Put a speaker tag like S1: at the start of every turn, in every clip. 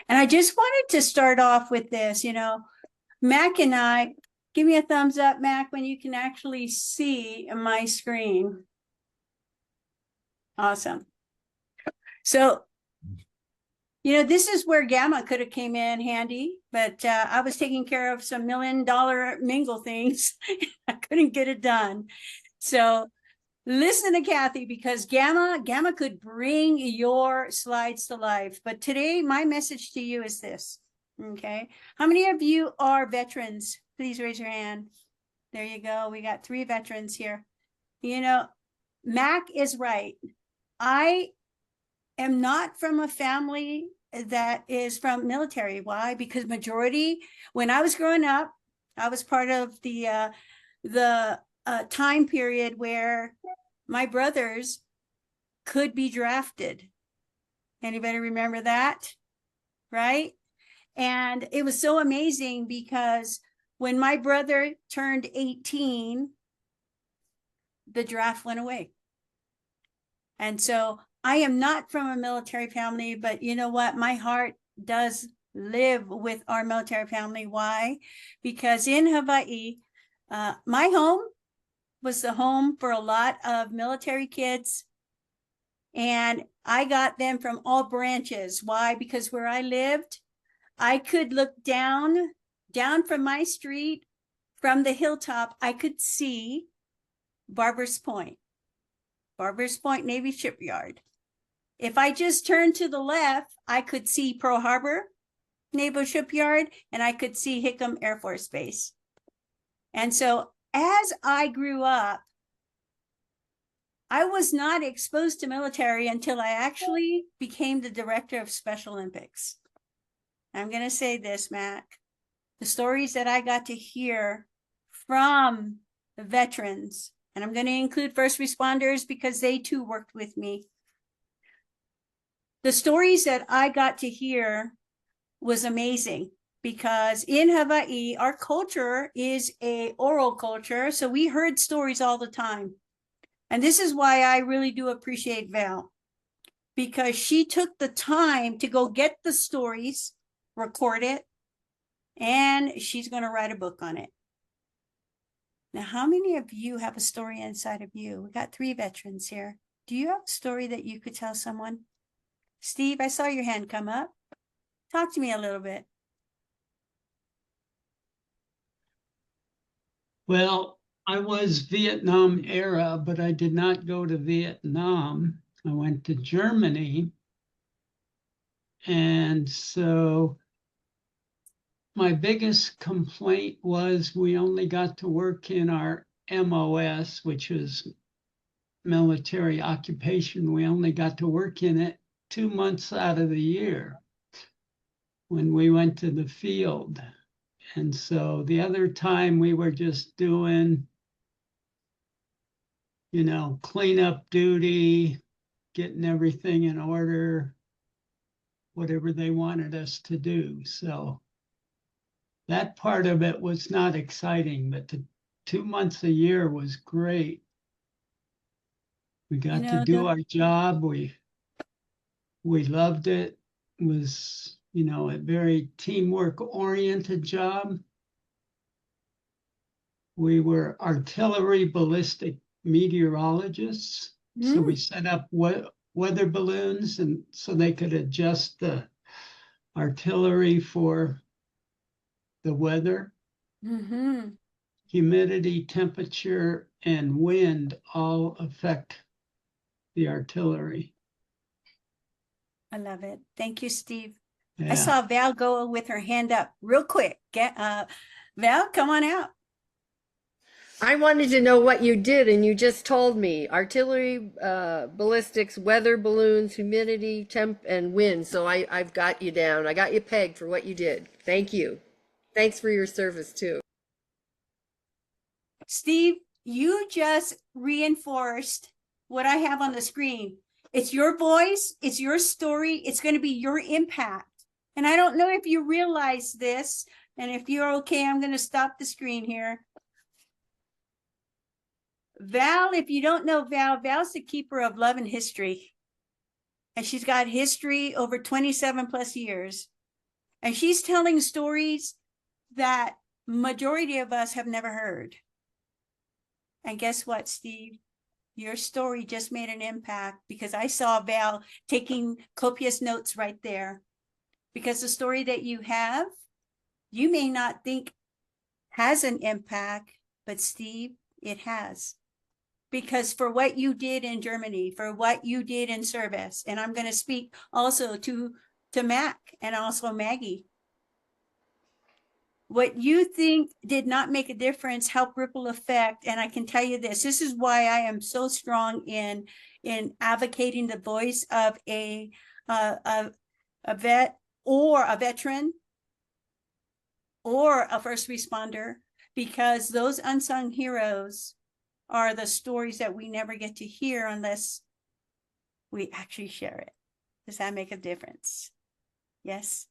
S1: And I just wanted to start off with this, Mac and I, give me a thumbs up, Mac, when you can actually see my screen. Awesome. So, this is where Gamma could have came in handy, but I was taking care of some $1 million mingle things. I couldn't get it done. So listen to Kathy, because Gamma could bring your slides to life. But today, my message to you is this, okay? How many of you are veterans? Please raise your hand. There you go. We got 3 veterans here. Mac is right. I am not from a family that is from military. Why? Because majority, when I was growing up, I was part of the time period where my brothers could be drafted. Anybody remember that? Right? And it was so amazing because when my brother turned 18, the draft went away. And so I am not from a military family, but you know what? My heart does live with our military family. Why? Because in Hawaii, my home was the home for a lot of military kids. And I got them from all branches. Why? Because where I lived, I could look down from my street, from the hilltop, I could see Barbers Point Navy Shipyard. If I just turned to the left, I could see Pearl Harbor Naval Shipyard, and I could see Hickam Air Force Base. And so as I grew up, I was not exposed to military until I actually became the director of Special Olympics. I'm going to say this, Mac. The stories that I got to hear from the veterans, and I'm going to include first responders because they too worked with me. The stories that I got to hear was amazing because in Hawaii, our culture is an oral culture. So we heard stories all the time. And this is why I really do appreciate Val, because she took the time to go get the stories, record it, and she's going to write a book on it. Now, how many of you have a story inside of you? We got 3 veterans here. Do you have a story that you could tell someone? Steve, I saw your hand come up. Talk to me a little bit.
S2: Well, I was Vietnam era, but I did not go to Vietnam. I went to Germany. And so my biggest complaint was we only got to work in our MOS, which is military occupation. We only got to work in it 2 months out of the year when we went to the field. And so the other time we were just doing, cleanup duty, getting everything in order, whatever they wanted us to do. So that part of it was not exciting, but the 2 months a year was great. We got to do our job. We loved it. It was, a very teamwork oriented job. We were artillery ballistic meteorologists. So we set up weather balloons, and so they could adjust the artillery for the weather. Humidity, temperature, and wind all affect the artillery.
S1: I love it. Thank you, Steve.
S2: Yeah.
S1: I saw Val go with her hand up real quick. Val, come on out.
S3: I wanted to know what you did, and you just told me. Artillery, ballistics, weather balloons, humidity, temp, and wind. So I've got you down. I got you pegged for what you did. Thank you. Thanks for your service, too.
S1: Steve, you just reinforced what I have on the screen. It's your voice. It's your story. It's going to be your impact. And I don't know if you realize this. And if you're okay, I'm going to stop the screen here. Val, if you don't know Val, Val's the keeper of love and history. And she's got history over 27 plus years. And she's telling stories that majority of us have never heard. And guess what, Steve? Your story just made an impact because I saw Val taking copious notes right there. Because the story that you have, you may not think has an impact, but Steve, it has. Because for what you did in Germany, for what you did in service, and I'm going to speak also to Mac and also Maggie. What you think did not make a difference, help ripple effect. And I can tell you this is why I am so strong in advocating the voice of a vet or a veteran or a first responder, because those unsung heroes are the stories that we never get to hear unless we actually share it. Does that make a difference? Yes.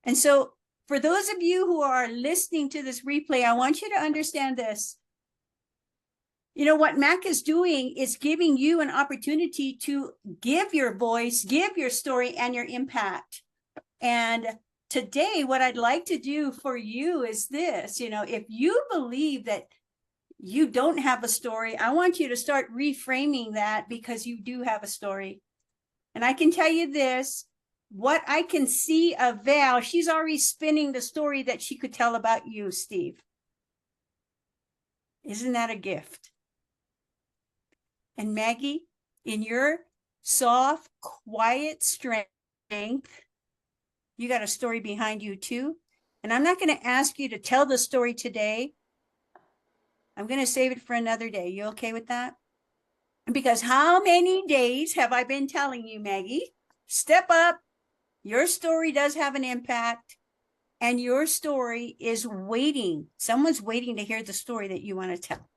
S1: And so for those of you who are listening to this replay, I want you to understand this. You know, what Mac is doing is giving you an opportunity to give your voice, give your story and your impact. And today, what I'd like to do for you is this, you know, if you believe that you don't have a story, I want you to start reframing that, because you do have a story. And I can tell you this, what I can see of Val, she's already spinning the story that she could tell about you, Steve. Isn't that a gift? And Maggie, in your soft, quiet strength, you got a story behind you too. And I'm not going to ask you to tell the story today. I'm going to save it for another day. You okay with that? Because how many days have I been telling you, Maggie? Step up. Your story does have an impact. And your story is waiting. Someone's waiting to hear the story that you want to tell.